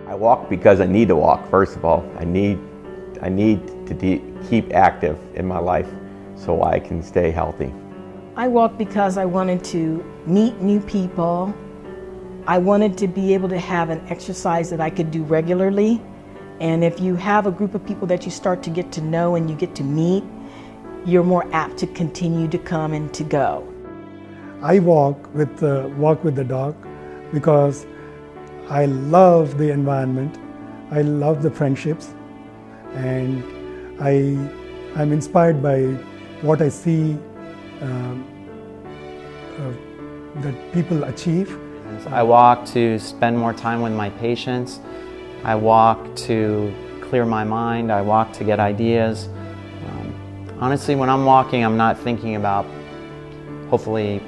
I walk because I need to walk, first of all. I need to keep active in my life so I can stay healthy. I walk because I wanted to meet new people. I wanted to be able to have an exercise that I could do regularly. And if you have a group of people that you start to get to know and you get to meet, you're more apt to continue to come and to go. I walk with the dog because I love the environment, I love the friendships, and I'm inspired by what I see that people achieve. I walk to spend more time with my patients. I walk to clear my mind. I walk to get ideas. Honestly, when I'm walking, I'm not thinking about hopefully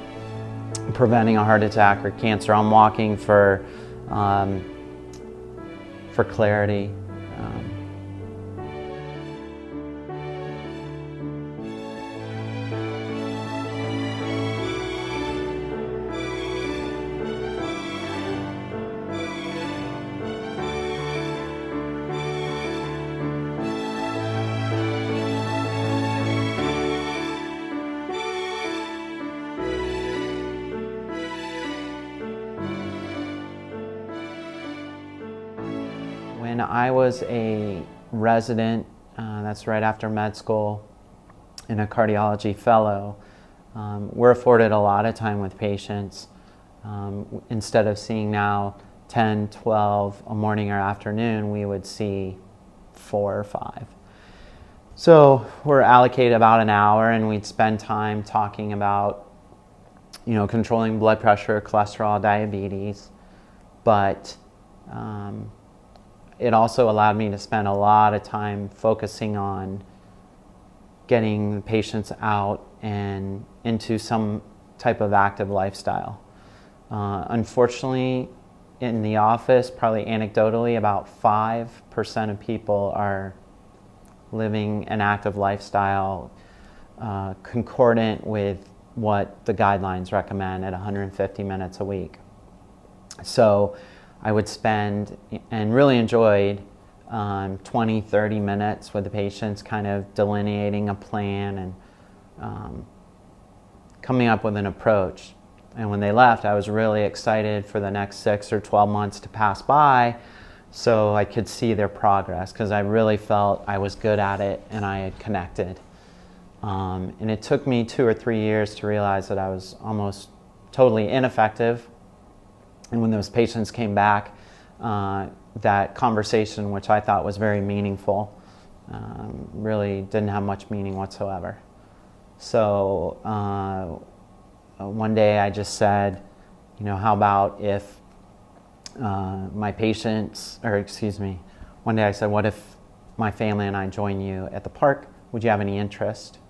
preventing a heart attack or cancer. I'm walking for clarity. When I was a resident, that's right after med school, and a cardiology fellow, we're afforded a lot of time with patients. Instead of seeing now 10, 12 a morning or afternoon, we would see 4 or 5. So we're allocated about an hour, and we'd spend time talking about, controlling blood pressure, cholesterol, diabetes, but it also allowed me to spend a lot of time focusing on getting patients out and into some type of active lifestyle. Unfortunately, in the office, probably anecdotally, about 5% of people are living an active lifestyle concordant with what the guidelines recommend at 150 minutes a week. So I would spend and really enjoyed 20, 30 minutes with the patients, kind of delineating a plan and coming up with an approach. And when they left, I was really excited for the next 6 or 12 months to pass by so I could see their progress, because I really felt I was good at it and I had connected. And it took me 2 or 3 years to realize that I was almost totally ineffective. And when those patients came back, that conversation, which I thought was very meaningful, really didn't have much meaning whatsoever. So one day I just said, how about if my patients, one day I said, what if my family and I join you at the park? Would you have any interest?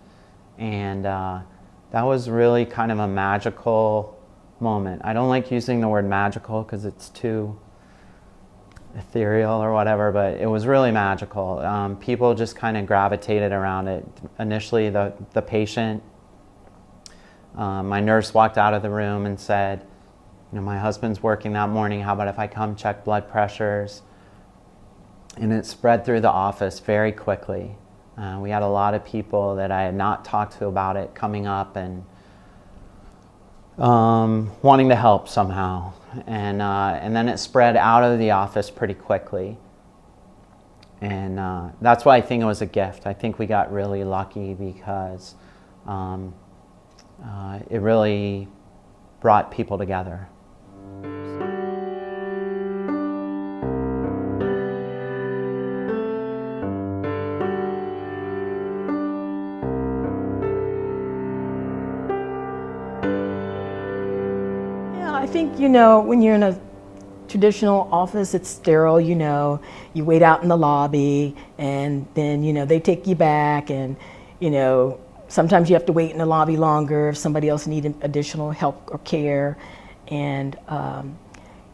And that was really kind of a magical moment. I don't like using the word magical because it's too ethereal or whatever, but it was really magical. People just kind of gravitated around it. Initially, the patient, my nurse walked out of the room and said, my husband's working that morning, how about if I come check blood pressures? And it spread through the office very quickly. We had a lot of people that I had not talked to about it coming up and wanting to help somehow, and then it spread out of the office pretty quickly, and that's why I think it was a gift. I think we got really lucky because it really brought people together. I think, when you're in a traditional office, it's sterile, you wait out in the lobby and then, they take you back and, sometimes you have to wait in the lobby longer if somebody else needs additional help or care. And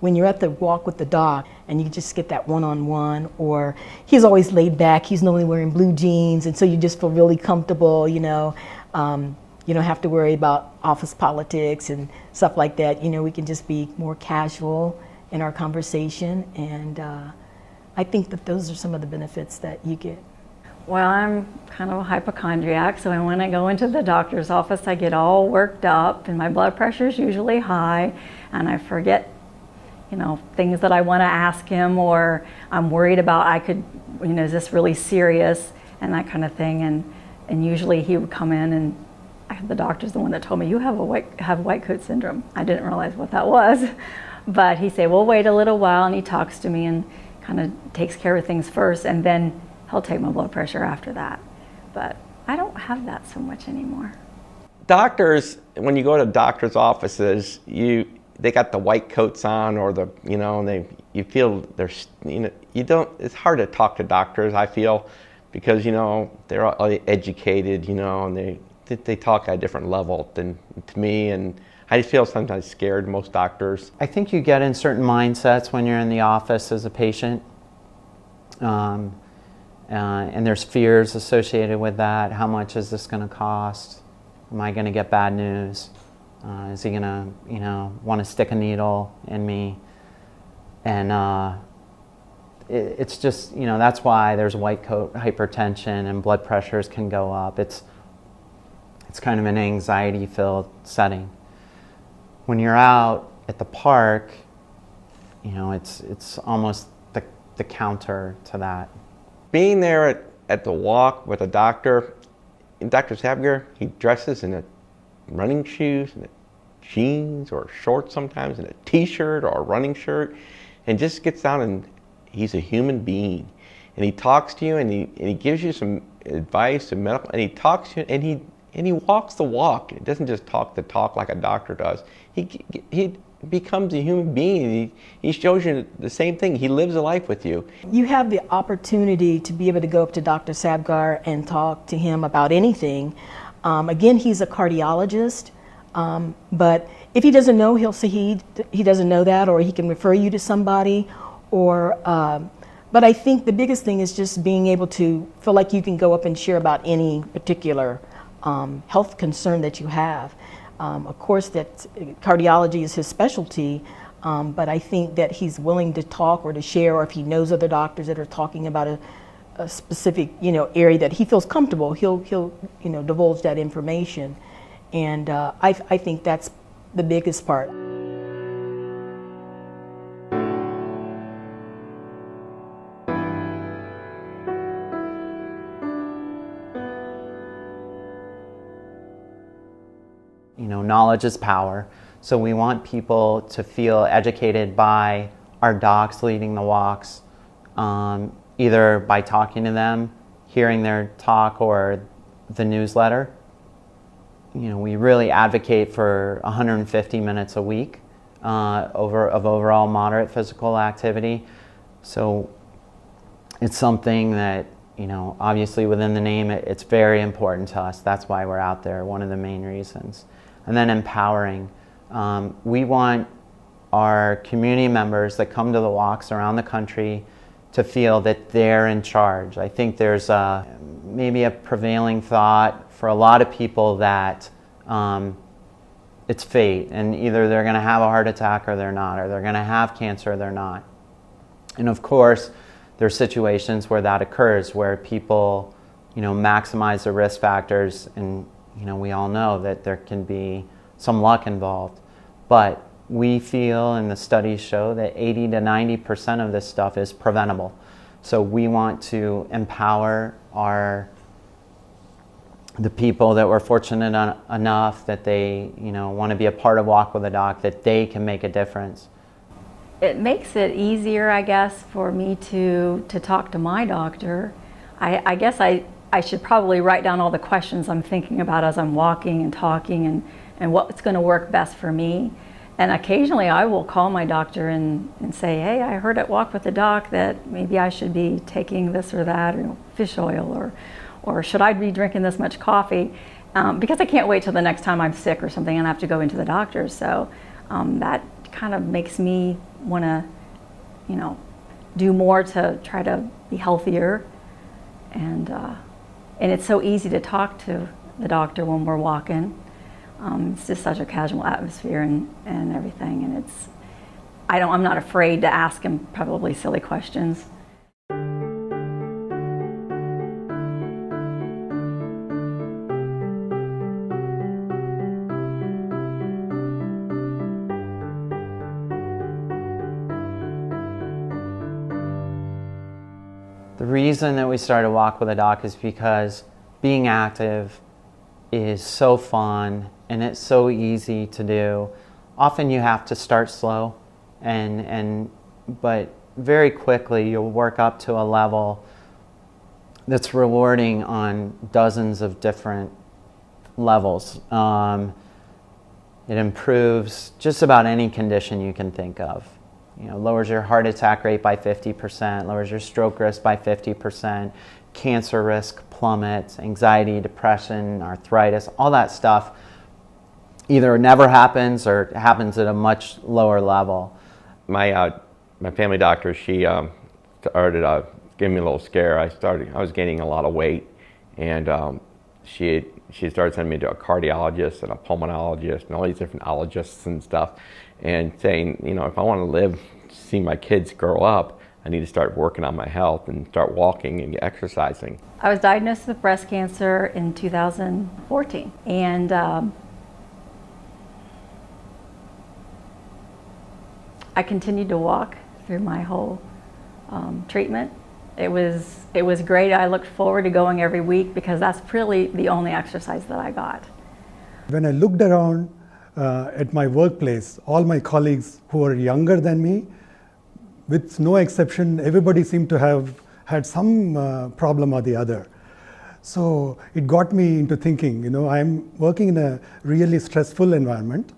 when you're at the walk with the doc and you just get that one-on-one, or he's always laid back, he's normally wearing blue jeans, and so you just feel really comfortable, you don't have to worry about office politics and stuff like that. We can just be more casual in our conversation, and I think that those are some of the benefits that you get. Well, I'm kind of a hypochondriac, so when I go into the doctor's office, I get all worked up, and my blood pressure is usually high, and I forget, things that I want to ask him, or I'm worried about is this really serious, and that kind of thing. And usually he would come in, and the doctor's the one that told me, you have white coat syndrome. I didn't realize what that was, but he said, well, wait a little while, and he talks to me and kind of takes care of things first, and then he'll take my blood pressure after that. But I don't have that so much anymore. Doctors, when you go to doctors' offices, they got the white coats on, or you feel it's hard to talk to doctors, I feel, because they're all educated, and they talk at a different level than to me, and I feel sometimes scared, most doctors. I think you get in certain mindsets when you're in the office as a patient. And there's fears associated with that. How much is this going to cost? Am I going to get bad news? Is he going to, want to stick a needle in me? And it's just, that's why there's white coat hypertension and blood pressures can go up. It's kind of an anxiety-filled setting. When you're out at the park, it's almost the counter to that. Being there at the walk with a doctor, Dr. Sabgir, he dresses in running shoes and jeans or shorts sometimes, and a t-shirt or a running shirt, and just gets down, and he's a human being. And he talks to you, and he gives you some advice and medical, and he talks to you, and he walks the walk. It doesn't just talk the talk like a doctor does. He becomes a human being. He shows you the same thing. He lives a life with you. You have the opportunity to be able to go up to Dr. Sabgir and talk to him about anything. Again, he's a cardiologist, but if he doesn't know, he'll say he doesn't know that, or he can refer you to somebody. But I think the biggest thing is just being able to feel like you can go up and share about any particular health concern that you have. Of course, that cardiology is his specialty, but I think that he's willing to talk or to share, or if he knows other doctors that are talking about a specific area that he feels comfortable, he'll divulge that information, and I think that's the biggest part. Knowledge is power. So we want people to feel educated by our docs leading the walks, either by talking to them, hearing their talk, or the newsletter. We really advocate for 150 minutes a week of overall moderate physical activity. So it's something that, obviously within the name, it's very important to us. That's why we're out there, one of the main reasons. And then empowering. We want our community members that come to the walks around the country to feel that they're in charge. I think there's maybe a prevailing thought for a lot of people that it's fate, and either they're going to have a heart attack or they're not, or they're going to have cancer or they're not. And of course, there's situations where that occurs, where people, maximize the risk factors, and we all know that there can be some luck involved. But we feel, and the studies show, that 80 to 90% of this stuff is preventable. So we want to empower the people that were fortunate enough that they want to be a part of Walk with a Doc, that they can make a difference. It makes it easier, I guess, for me to talk to my doctor. I guess I should probably write down all the questions I'm thinking about as I'm walking and talking, and what's going to work best for me. And occasionally I will call my doctor and say, hey, I heard at Walk with the Doc that maybe I should be taking this or that, or fish oil, or should I be drinking this much coffee? Because I can't wait till the next time I'm sick or something and I have to go into the doctor. So that kind of makes me want to, do more to try to be healthier. And it's so easy to talk to the doctor when we're walking. It's just such a casual atmosphere and everything, and I'm not afraid to ask him probably silly questions. The reason that we started Walk with a Doc is because being active is so fun and it's so easy to do. Often you have to start slow, but very quickly you'll work up to a level that's rewarding on dozens of different levels. It improves just about any condition you can think of. You know, lowers your heart attack rate by 50%, lowers your stroke risk by 50%, cancer risk plummets, anxiety, depression, arthritis, all that stuff either never happens or happens at a much lower level. My family doctor, she started giving me a little scare. I was gaining a lot of weight, and she started sending me to a cardiologist and a pulmonologist and all these different ologists and stuff, and saying, you know, if I want to live, see my kids grow up, I need to start working on my health and start walking and exercising. I was diagnosed with breast cancer in 2014, and I continued to walk through my whole treatment. It was great. I looked forward to going every week because that's really the only exercise that I got. When I looked around at my workplace, all my colleagues who were younger than me, with no exception, everybody seemed to have had some problem or the other. So it got me into thinking, you know, I'm working in a really stressful environment,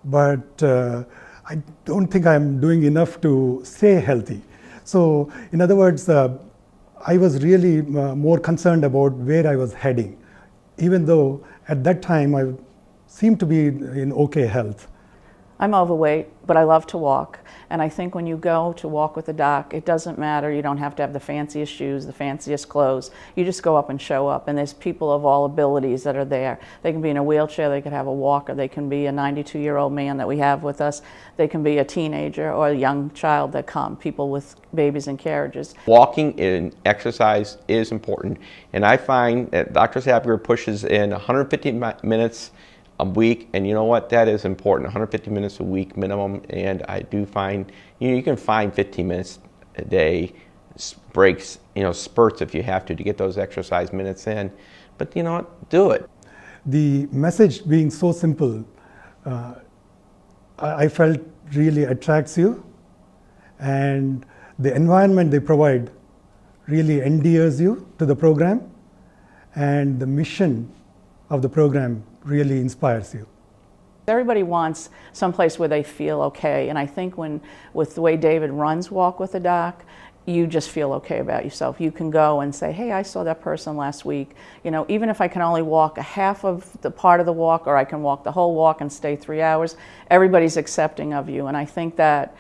but I don't think I'm doing enough to stay healthy. So in other words, I was really more concerned about where I was heading, even though at that time I seemed to be in okay health. I'm overweight, but I love to walk. And I think when you go to Walk with a Doc, it doesn't matter. You don't have to have the fanciest shoes, the fanciest clothes. You just go up and show up. And there's people of all abilities that are there. They can be in a wheelchair, they could have a walker, they can be a 92-year-old man that we have with us. They can be a teenager or a young child that come, people with babies in carriages. Walking and exercise is important. And I find that Dr. Sabgir pushes in 150 minutes a week, and you know what, that is important, 150 minutes a week minimum. And I do find, you can find 15 minutes a day, breaks, spurts if you have to get those exercise minutes in. But you know what, do it. The message being so simple, I felt really attracts you, and the environment they provide really endears you to the program, and the mission of the program really inspires you. Everybody wants someplace where they feel okay, and I think with the way David runs Walk with a Doc, you just feel okay about yourself. You can go and say, hey, I saw that person last week. Even if I can only walk a half of the part of the walk, or I can walk the whole walk and stay 3 hours, everybody's accepting of you. And I think that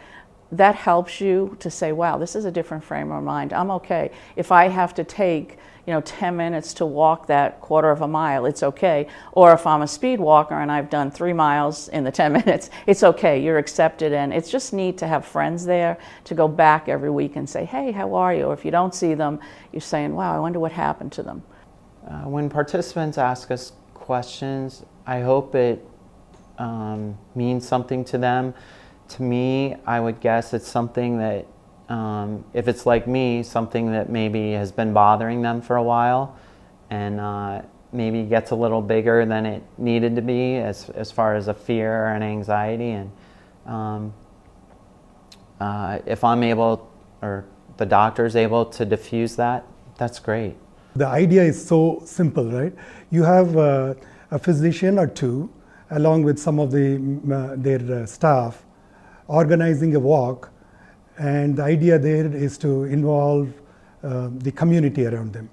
helps you to say, wow, this is a different frame of mind. I'm okay. If I have to take 10 minutes to walk that quarter of a mile, it's okay. Or if I'm a speed walker and I've done 3 miles in the 10 minutes, it's okay, you're accepted. And it's just neat to have friends there, to go back every week and say, hey, how are you? Or if you don't see them, you're saying, wow, I wonder what happened to them. When participants ask us questions, I hope it means something to them. To me, I would guess it's something that, if it's like me, something that maybe has been bothering them for a while, and maybe gets a little bigger than it needed to be as far as a fear or an anxiety. And if I'm able, or the doctor's able to diffuse that, that's great. The idea is so simple, right? You have a physician or two, along with some of their staff, organizing a walk, and the idea there is to involve the community around them.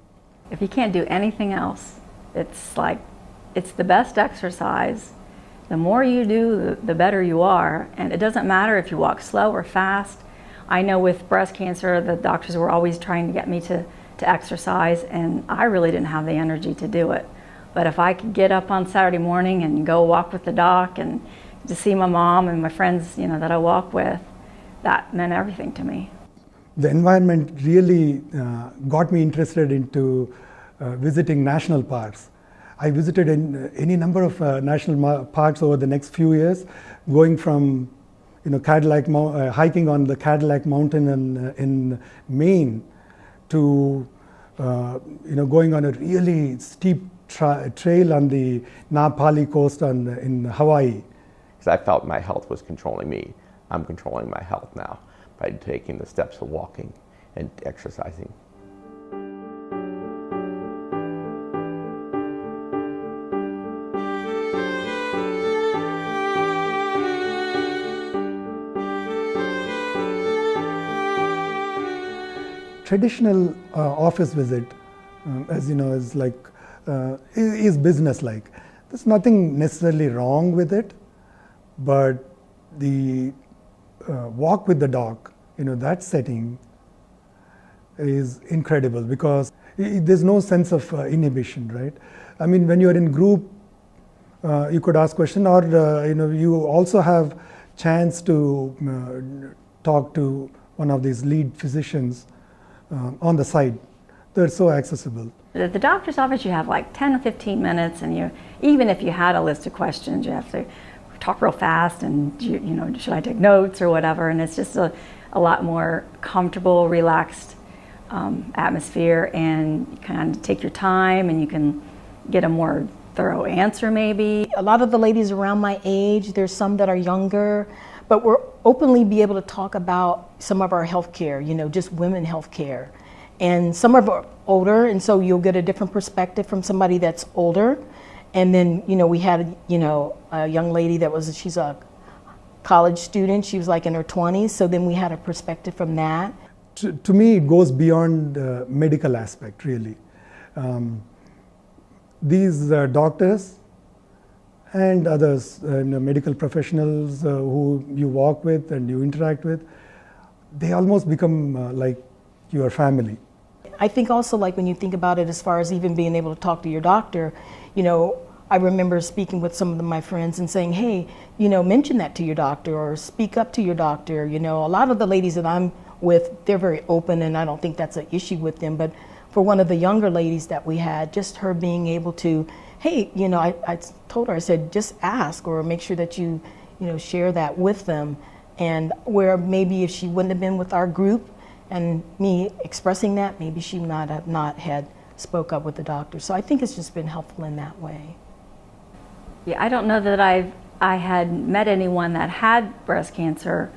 If you can't do anything else, it's the best exercise. The more you do, the better you are. And it doesn't matter if you walk slow or fast. I know with breast cancer, the doctors were always trying to get me to exercise, and I really didn't have the energy to do it. But if I could get up on Saturday morning and go walk with the doc and to see my mom and my friends, that I walk with, that meant everything to me. The environment really got me interested into visiting national parks. I visited any number of national parks over the next few years, going from hiking on the Cadillac Mountain in Maine to going on a really steep trail on the Na Pali coast in Hawaii. Because I felt my health was controlling me. I'm controlling my health now by taking the steps of walking and exercising. Traditional office visit, as you know, is business-like. There's nothing necessarily wrong with it, but the walk with the dog, that setting is incredible because there's no sense of inhibition, right? I mean, when you're in group, you could ask questions, or you also have chance to talk to one of these lead physicians on the side. They're so accessible. At the doctor's office, you have like 10 or 15 minutes, and even if you had a list of questions, you have to talk real fast, and should I take notes or whatever? And it's just a lot more comfortable, relaxed atmosphere, and you kind of take your time, and you can get a more thorough answer maybe. A lot of the ladies around my age, there's some that are younger, but we're openly be able to talk about some of our healthcare, just women healthcare. And some are older, and so you'll get a different perspective from somebody that's older. And then, we had, a young lady she's a college student. She was like in her 20s. So then we had a perspective from that. To me, it goes beyond the medical aspect, really. These doctors and others, medical professionals who you walk with and you interact with, they almost become like your family. I think also, like, when you think about it as far as even being able to talk to your doctor, I remember speaking with some of my friends and saying, hey, mention that to your doctor or speak up to your doctor. A lot of the ladies that I'm with, they're very open, and I don't think that's an issue with them. But for one of the younger ladies that we had, just her being able to, hey, I told her, I said, just ask or make sure that you share that with them. And where maybe if she wouldn't have been with our group and me expressing that, maybe she might have not had spoke up with the doctor. So I think it's just been helpful in that way. Yeah, I don't know that I had met anyone that had breast cancer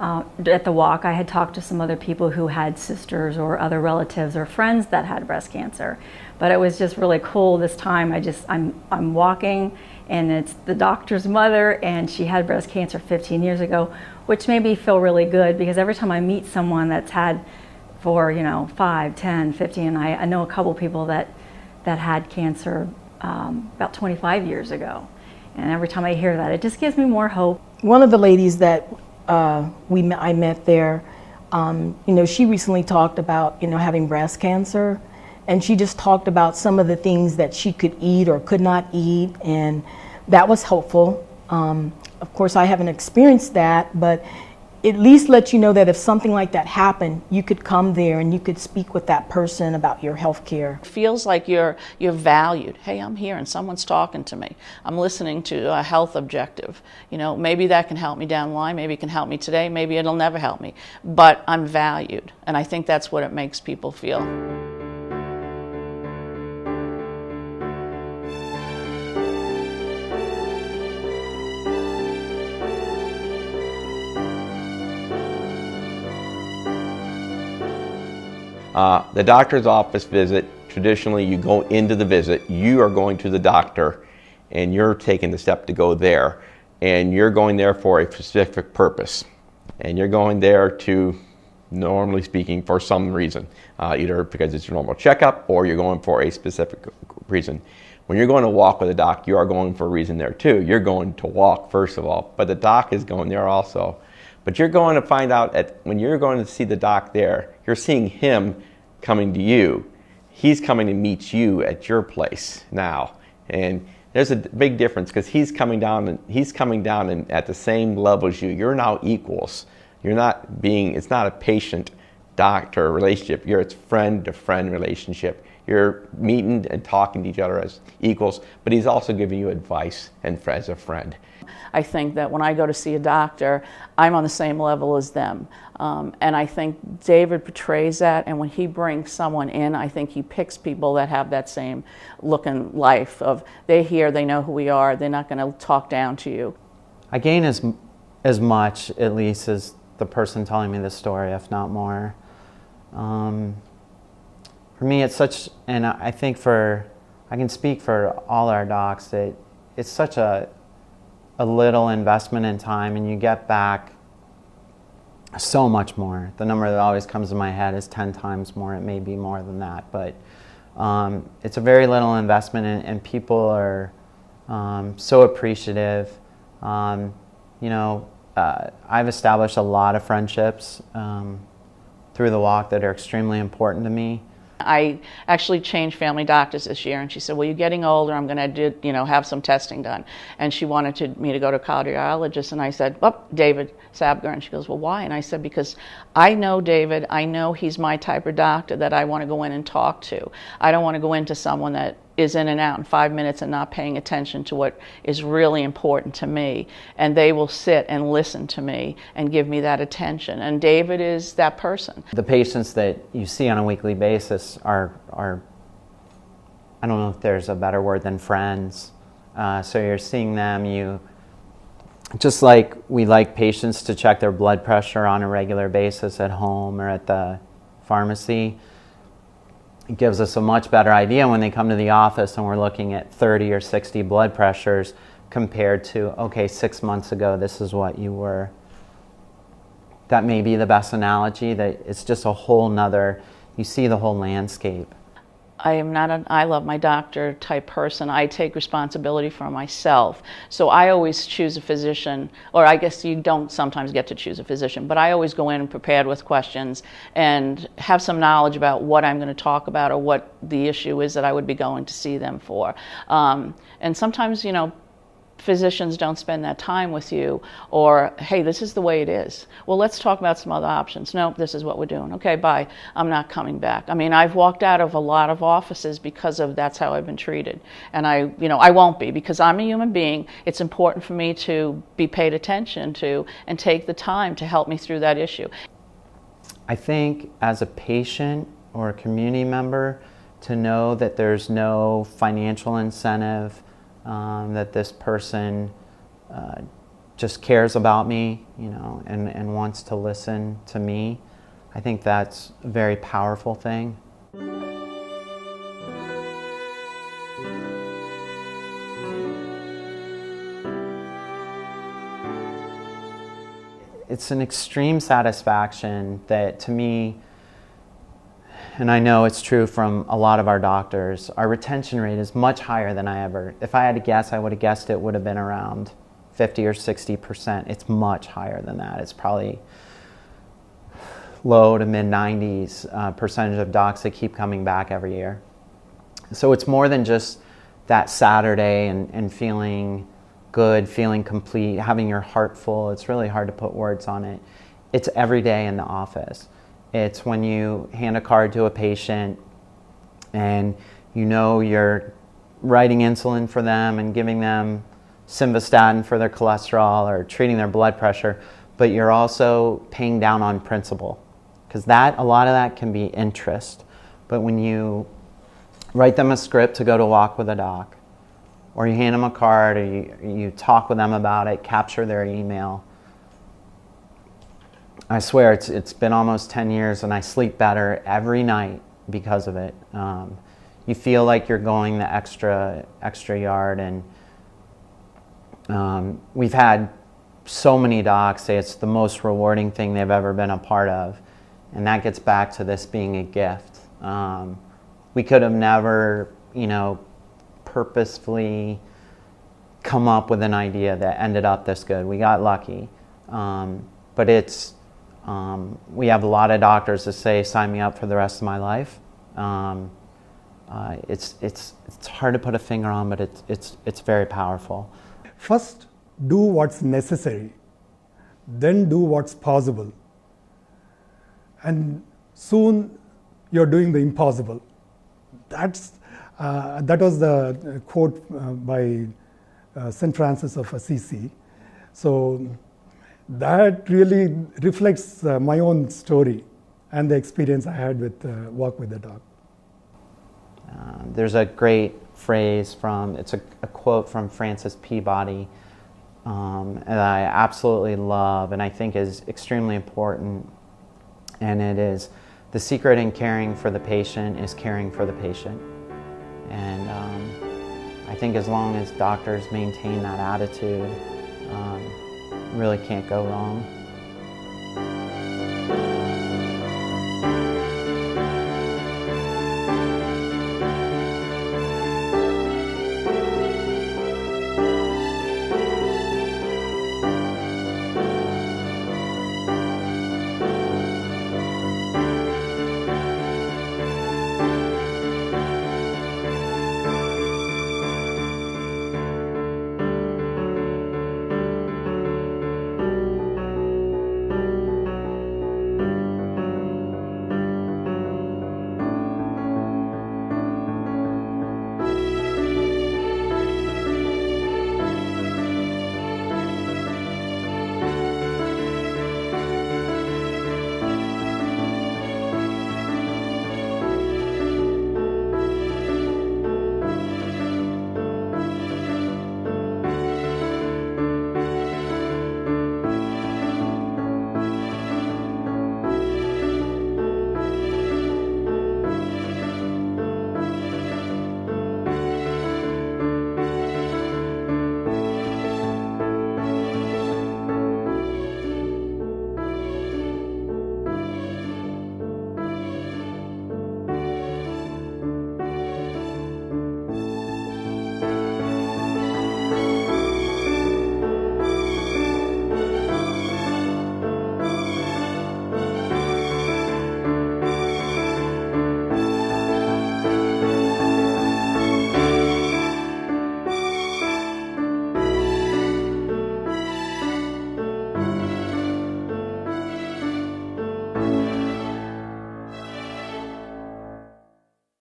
at the walk. I had talked to some other people who had sisters or other relatives or friends that had breast cancer. But it was just really cool this time. I'm walking, and it's the doctor's mother, and she had breast cancer 15 years ago, which made me feel really good because every time I meet someone that's had for 5, 10, 15, I know a couple people that had cancer about 25 years ago. And every time I hear that, it just gives me more hope. One of the ladies that I met there, she recently talked about having breast cancer, and she just talked about some of the things that she could eat or could not eat, and that was helpful. Of course, I haven't experienced that, but at least let you know that if something like that happened, you could come there and you could speak with that person about your health care. It feels like you're valued. Hey, I'm here and someone's talking to me. I'm listening to a health objective. Maybe that can help me down the line. Maybe it can help me today. Maybe it'll never help me. But I'm valued. And I think that's what it makes people feel. The doctor's office visit, traditionally you go into the visit, you are going to the doctor and you're taking the step to go there, and you're going there for a specific purpose, and you're going there to, normally speaking, for some reason, either because it's your normal checkup or you're going for a specific reason. When you're going to walk with a doc, you are going for a reason there too. You're going to walk first of all, but the doc is going there also. But you're going to find out when you're going to see the doc there, you're seeing him coming to you. He's coming to meet you at your place now. And there's a big difference because he's coming down and at the same level as you. You're now equals. It's not a patient-doctor relationship. It's friend-to-friend relationship. You're meeting and talking to each other as equals, but he's also giving you advice and as a friend. I think that when I go to see a doctor, I'm on the same level as them. And I think David portrays that, and when he brings someone in, I think he picks people that have that same look in life of they're here, they know who we are, they're not going to talk down to you. I gain as much, at least, as the person telling me the story, if not more. For me, it's such, and I think I can speak for all our docs, that it's such a little investment in time, and you get back so much more. The number that always comes to my head is 10 times more. It may be more than that, but it's a very little investment, and people are so appreciative. You know, I've established a lot of friendships through the walk that are extremely important to me. I actually changed family doctors this year, and she said, well, you're getting older, I'm going to have some testing done. And she wanted me to go to a cardiologist, and I said, oh, David Sabgir. And she goes, well, why? And I said, because I know David, I know he's my type of doctor that I want to go in and talk to. I don't want to go into someone that is in and out in 5 minutes and not paying attention to what is really important to me. And they will sit and listen to me and give me that attention. And David is that person. The patients that you see on a weekly basis are I don't know if there's a better word than friends. So you're seeing them, just like we like patients to check their blood pressure on a regular basis at home or at the pharmacy. It gives us a much better idea when they come to the office and we're looking at 30 or 60 blood pressures compared to, okay, 6 months ago, this is what you were. That may be the best analogy, that it's just a whole nother, you see the whole landscape. I am not an I love my doctor type person. I take responsibility for myself. So I always choose a physician, or I guess you don't sometimes get to choose a physician, but I always go in prepared with questions and have some knowledge about what I'm going to talk about or what the issue is that I would be going to see them for. And sometimes, physicians don't spend that time with you, or, hey, this is the way it is. Well, let's talk about some other options. No, this is what we're doing. Okay, bye. I'm not coming back. I mean, I've walked out of a lot of offices because of that's how I've been treated. And I won't be, because I'm a human being. It's important for me to be paid attention to and take the time to help me through that issue. I think as a patient or a community member, to know that there's no financial incentive, that this person just cares about me, and wants to listen to me. I think that's a very powerful thing. It's an extreme satisfaction that, to me, and I know it's true from a lot of our doctors, our retention rate is much higher than if I had to guess, I would have guessed it would have been around 50 or 60%. It's much higher than that. It's probably low to mid 90s percentage of docs that keep coming back every year. So it's more than just that Saturday and feeling good, feeling complete, having your heart full. It's really hard to put words on it. It's every day in the office. It's when you hand a card to a patient and you're writing insulin for them and giving them simvastatin for their cholesterol or treating their blood pressure, but you're also paying down on principal, because a lot of that can be interest. But when you write them a script to go to walk with a doc, or you hand them a card, or you talk with them about it, capture their email, I swear it's been almost 10 years and I sleep better every night because of it. You feel like you're going the extra yard, and we've had so many docs say it's the most rewarding thing they've ever been a part of, and that gets back to this being a gift. We could have never, purposefully come up with an idea that ended up this good. We got lucky, but we have a lot of doctors that say, sign me up for the rest of my life. It's hard to put a finger on, but it's very powerful. First, do what's necessary, then do what's possible. And soon you're doing the impossible. That was the quote by St. Francis of Assisi. So that really reflects my own story and the experience I had with Walk with the Dog. There's a great phrase it's a quote from Francis Peabody that I absolutely love and I think is extremely important. And it is, the secret in caring for the patient is caring for the patient. And I think as long as doctors maintain that attitude, really can't go wrong.